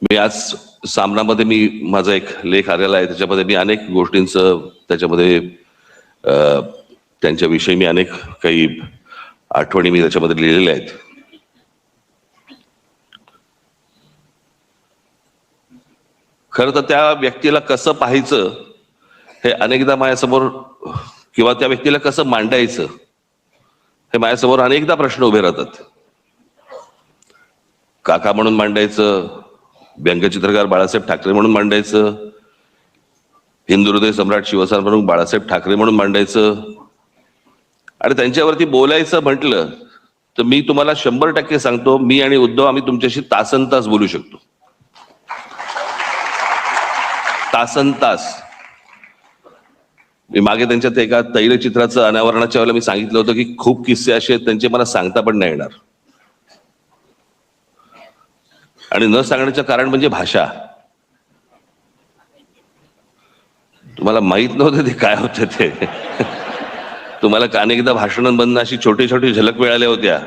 मी आज सामनामध्ये मी माझा एक लेख आलेला आहे, त्याच्यामध्ये मी अनेक गोष्टींचं त्याच्यामध्ये त्यांच्याविषयी मी अनेक काही आठवणी मी त्याच्यामध्ये लिहिलेल्या आहेत. खरं तर त्या व्यक्तीला कसं पाहायचं हे अनेकदा माझ्यासमोर, किंवा त्या व्यक्तीला कसं मांडायचं हे माझ्यासमोर अनेकदा प्रश्न उभे राहतात. काका म्हणून मांडायचं, व्यंगचित्रकार बाळासाहेब ठाकरे म्हणून मांडायचं, हिंदू हृदय सम्राट शिवसेना प्रमुख बाळासाहेब ठाकरे म्हणून मांडायचं, आणि त्यांच्यावरती बोलायचं म्हटलं तर मी तुम्हाला 100% सांगतो, मी आणि उद्धव आम्ही तुमच्याशी तासनतास बोलू शकतो. तासनतास. मी मागे त्यांच्यात एका तैलचित्राचं अनावरणाच्या वेळेला मी सांगितलं होतं की खूप किस्से असे आहेत त्यांचे मला सांगता पण नाही येणार, आणि न सांगण्याचं कारण म्हणजे भाषा. तुम्हाला माहित नव्हतं ते काय होतं ते. तुम्हाला अनेकदा भाषणांमधून अशी छोटी छोटी झलक मिळाल्या होत्या